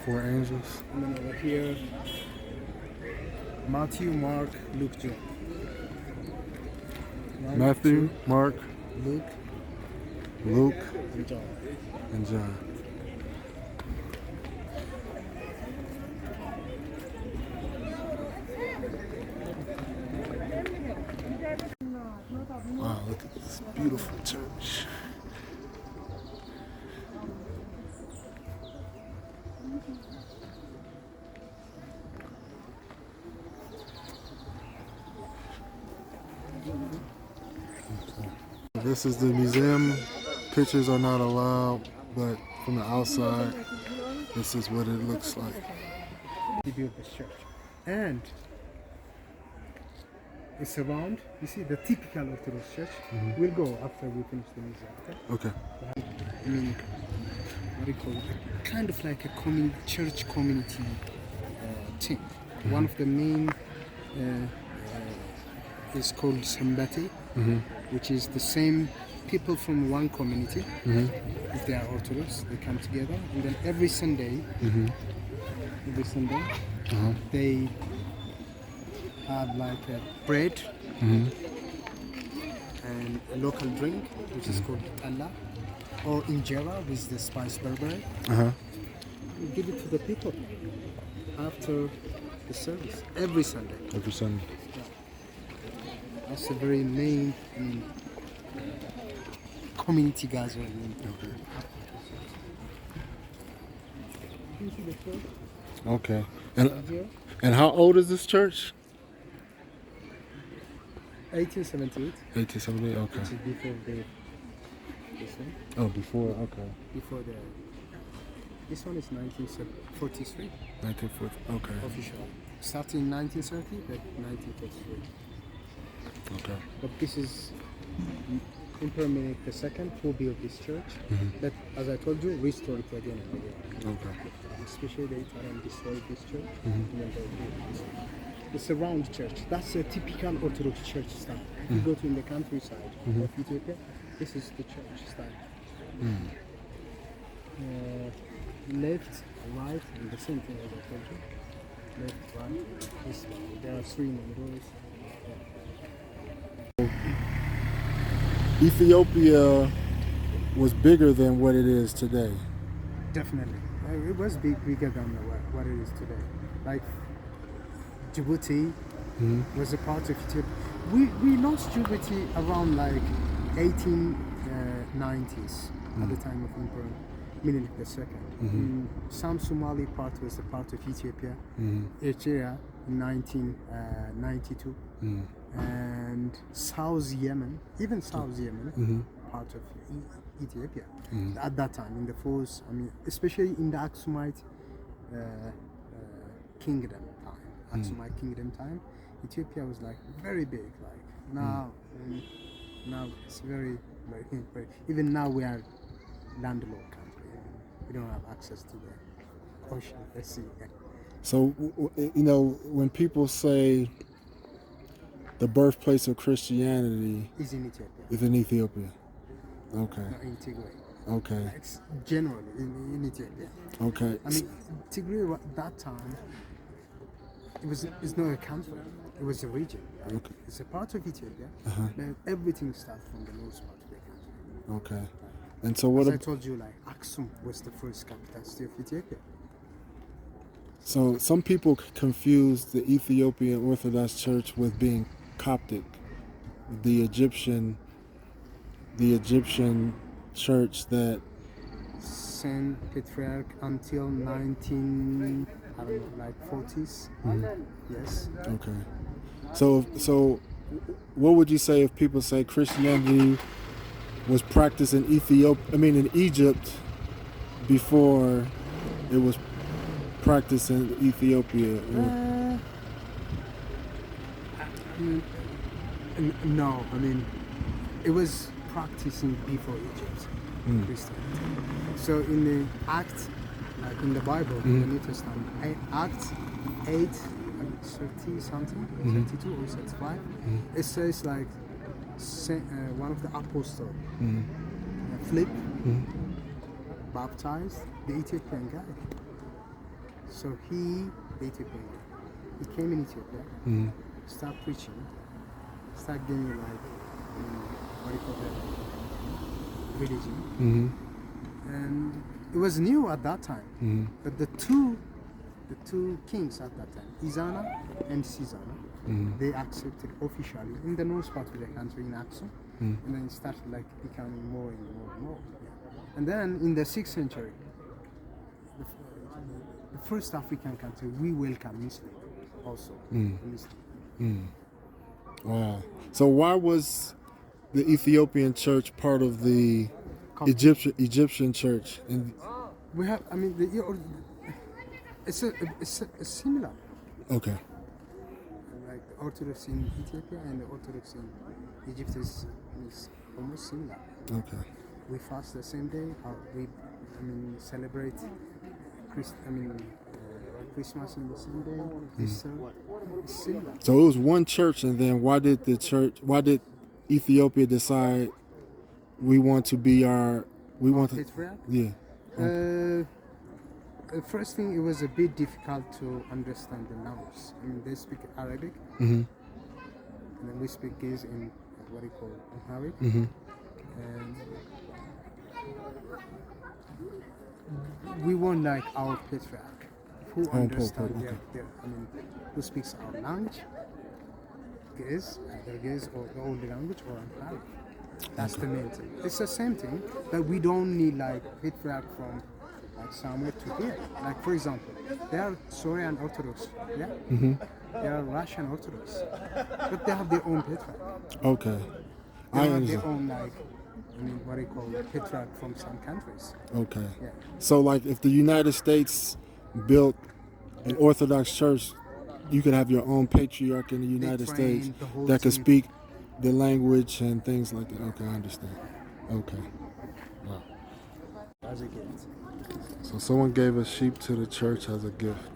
Four angels. And then over here, Matthew, Mark, Luke, John. Matthew, Mark, Luke, Luke, and John. and John. Wow, look at this beautiful church. This is the museum. Pictures are not allowed, but from the outside, this is what it looks like. He built this church. And it's around, you see, the typical Orthodox church. We'll go after we finish the museum, okay? Okay. I mean, what do you call it? Kind of like a church community thing. One of the main is called Sambati, which is the same people from one community. If they are Orthodox, they come together, and then every Sunday, they have like a bread and a local drink, which is called talla, or injera with the spice berber. We give it to the people after the service every Sunday. Every Sunday. That's a very main community gathering. Okay. And how old is this church? 1878. 1878. Okay. Which is before this one. Oh, before. Okay. Before this one is 1943. 1940. Okay. Official. Started in 1930, but 1943. Okay. But this is Emperor Menelik II who built this church. But as I told you, restore it again and again. Okay. Especially the Italian destroyed this church. And then they built this one. It's a round church. That's a typical Orthodox church style. If you go to in the countryside of Ethiopia, this is the church style. Left, right, and the same thing as I told you. Left, right, this one. There are three windows. Ethiopia was bigger than what it is today. Definitely. It was bigger than what it is today. Like Djibouti was a part of Ethiopia. We lost Djibouti around like 1890s at the time of Emperor Menelik II. Some Somali part was a part of Ethiopia. Eritrea in 1992. And South Yemen, even South Yemen, part of Ethiopia at that time in the fourth. I mean, especially in the Aksumite kingdom time. Aksumite kingdom time, Ethiopia was like very big. Like now, now it's very, very. Even now we are landlocked country. We don't have access to the ocean, the sea. So, when people say the birthplace of Christianity is in Ethiopia. Is in Ethiopia. Okay. Not in Tigray. Okay. It's generally in Ethiopia. Okay. I mean, Tigray at that time, it's not a country. It was a region. Right? Okay. It's a part of Ethiopia. Then everything starts from the north part of the country. Okay. And so what? As I told you, like Aksum was the first capital city of Ethiopia. So some people confuse the Ethiopian Orthodox Church with being Coptic, the Egyptian church that Saint Patriarch until 40s. Yes. Okay. So what would you say if people say Christianity was practiced in in Egypt before it was practiced in Ethiopia? No, I mean, it was practicing before Egypt, Christianity. So in the Act, like in the Bible, in the New Testament, Act 8, 30 something, 32 or 35, it says like one of the apostles, Philip, baptized the Ethiopian guy. So the Ethiopian guy, he came in Ethiopia, start preaching, start getting like, what do you call that, religion. And it was new at that time. But the two kings at that time, Izana and Sizana, they accepted officially in the north part of the country in Aksum, and then it started like becoming more and more and more. Yeah. And then in the 6th century, the first African country, we welcome Muslim also. Muslim. Wow. So why was the Ethiopian church part of the Coptic. Egyptian church? And We have, I mean, it's similar. okay. Like the Orthodox in Ethiopia and the Orthodox in Egypt is almost similar. Okay. We fast the same day. Celebrate Christmas in the same day. Easter is similar. So it was one church, and then why did Ethiopia decide we want to Patriarch? Yeah. The first thing, it was a bit difficult to understand the numbers. I mean, they speak Arabic, and then we speak this in what you call Amharic. And we want like our patriarch who understands who speaks our language, either Ge'ez or the old language or Amharic. That's the main thing. It's the same thing, but we don't need like patriarch from like somewhere to here. Like for example, they are Syrian Orthodox, yeah. They are Russian Orthodox, but they have their own patriarch. Okay. They I have understand. their own like, what do you call patriarch from some countries. Okay. Yeah. So like if the United States built an Orthodox church, you could have your own patriarch in the United train States the whole that could team. speak the language and things like that. Okay, I understand. Okay. Wow. As a gift. So someone gave a sheep to the church as a gift.